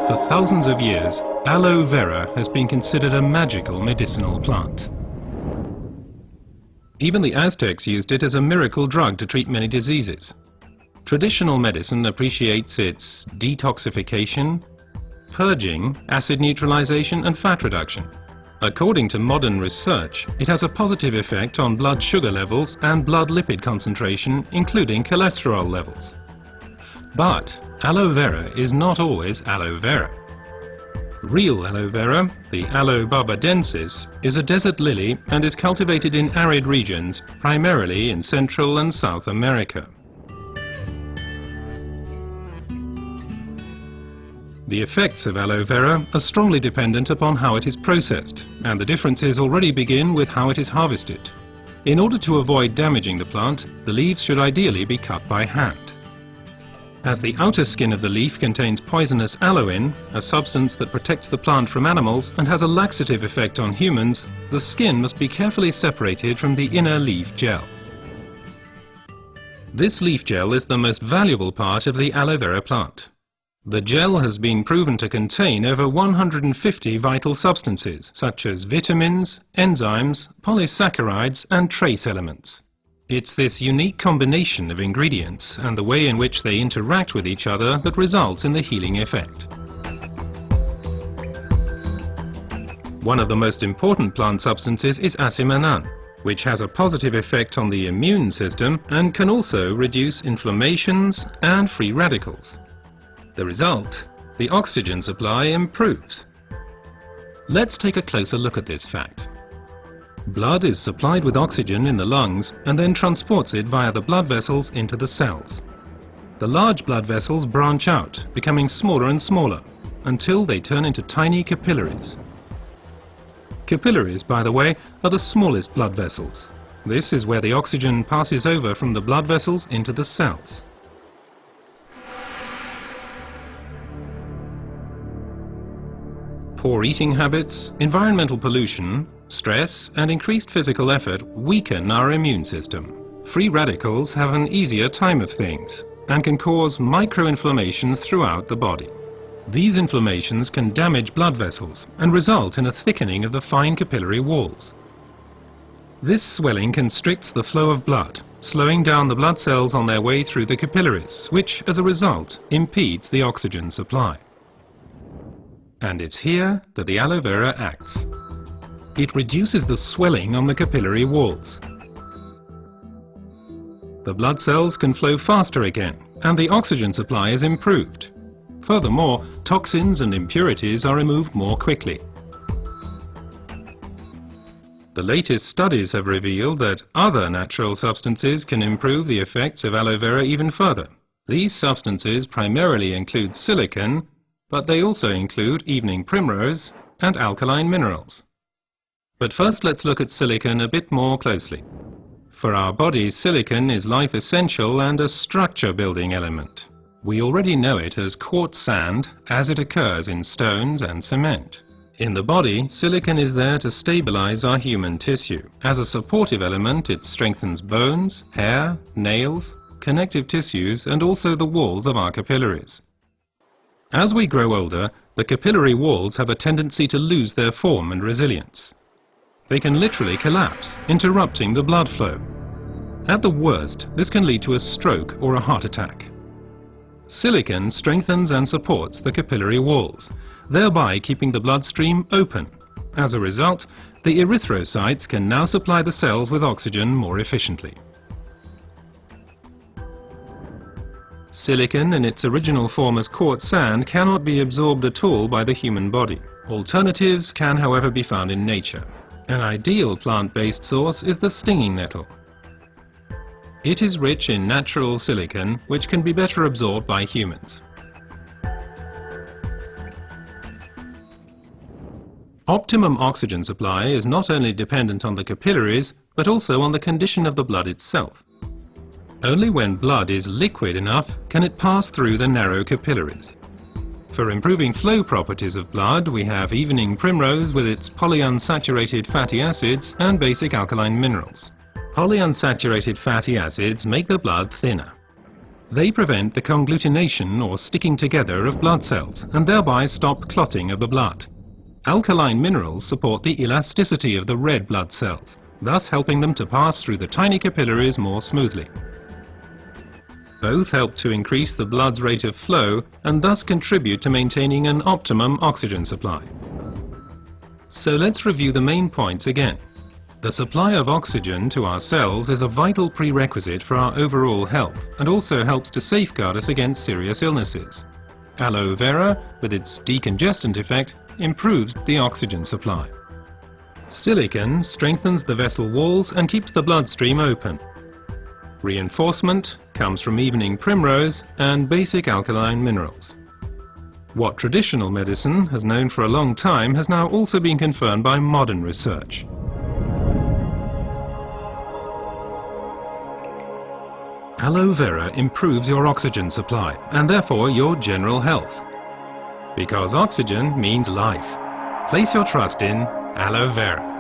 For thousands of years, aloe vera has been considered a magical medicinal plant. Even the Aztecs used it as a miracle drug to treat many diseases. Traditional medicine appreciates its detoxification, purging, acid neutralization and fat reduction. According to modern research, it has a positive effect on blood sugar levels and blood lipid concentration, including cholesterol levels. But aloe vera is not always aloe vera. Real aloe vera, the Aloe barbadensis, is a desert lily and is cultivated in arid regions, primarily in Central and South America. The effects of aloe vera are strongly dependent upon how it is processed, and the differences already begin with how it is harvested. In order to avoid damaging the plant, the leaves should ideally be cut by hand. As the outer skin of the leaf contains poisonous aloin, a substance that protects the plant from animals and has a laxative effect on humans, the skin must be carefully separated from the inner leaf gel. This leaf gel is the most valuable part of the aloe vera plant. The gel has been proven to contain over 150 vital substances, such as vitamins, enzymes, polysaccharides and trace elements. It's this unique combination of ingredients and the way in which they interact with each other that results in the healing effect. One of the most important plant substances is asiminan, which has a positive effect on the immune system and can also reduce inflammations and free radicals. The result, the oxygen supply improves. Let's take a closer look at this fact. Blood is supplied with oxygen in the lungs and then transports it via the blood vessels into the cells. The large blood vessels branch out, becoming smaller and smaller, until they turn into tiny capillaries. Capillaries, by the way, are the smallest blood vessels. This is where the oxygen passes over from the blood vessels into the cells. Poor eating habits, environmental pollution, stress and increased physical effort weaken our immune system. Free radicals have an easier time of things and can cause microinflammations throughout the body. These inflammations can damage blood vessels and result in a thickening of the fine capillary walls. This swelling constricts the flow of blood, slowing down the blood cells on their way through the capillaries, which, as a result, impedes the oxygen supply. And it's here that the aloe vera acts. It reduces the swelling on the capillary walls. The blood cells can flow faster again, and the oxygen supply is improved. Furthermore, toxins and impurities are removed more quickly. The latest studies have revealed that other natural substances can improve the effects of aloe vera even further. These substances primarily include silicon, but they also include evening primrose and alkaline minerals. But first let's look at silicon a bit more closely. For our bodies, silicon is life essential and a structure-building element. We already know it as quartz sand, as it occurs in stones and cement. In the body, silicon is there to stabilize our human tissue. As a supportive element, it strengthens bones, hair, nails, connective tissues, and also the walls of our capillaries. As we grow older, the capillary walls have a tendency to lose their form and resilience. They can literally collapse, interrupting the blood flow. At the worst, this can lead to a stroke or a heart attack. Silicon strengthens and supports the capillary walls, thereby keeping the bloodstream open. As a result, the erythrocytes can now supply the cells with oxygen more efficiently. Silicon in its original form as quartz sand cannot be absorbed at all by the human body. Alternatives can, however, be found in nature. An ideal plant-based source is the stinging nettle. It is rich in natural silicon, which can be better absorbed by humans. Optimum oxygen supply is not only dependent on the capillaries, but also on the condition of the blood itself. Only when blood is liquid enough can it pass through the narrow capillaries. For improving flow properties of blood, we have evening primrose with its polyunsaturated fatty acids and basic alkaline minerals. Polyunsaturated fatty acids make the blood thinner. They prevent the conglutination or sticking together of blood cells and thereby stop clotting of the blood. Alkaline minerals support the elasticity of the red blood cells, thus helping them to pass through the tiny capillaries more smoothly. Both help to increase the blood's rate of flow and thus contribute to maintaining an optimum oxygen supply. So let's review the main points again. The supply of oxygen to our cells is a vital prerequisite for our overall health and also helps to safeguard us against serious illnesses. Aloe vera, with its decongestant effect, improves the oxygen supply. Silicon strengthens the vessel walls and keeps the bloodstream open. Reinforcement comes from evening primrose and basic alkaline minerals. What traditional medicine has known for a long time has now also been confirmed by modern research. Aloe vera improves your oxygen supply and therefore your general health. Because oxygen means life. Place your trust in Aloe vera.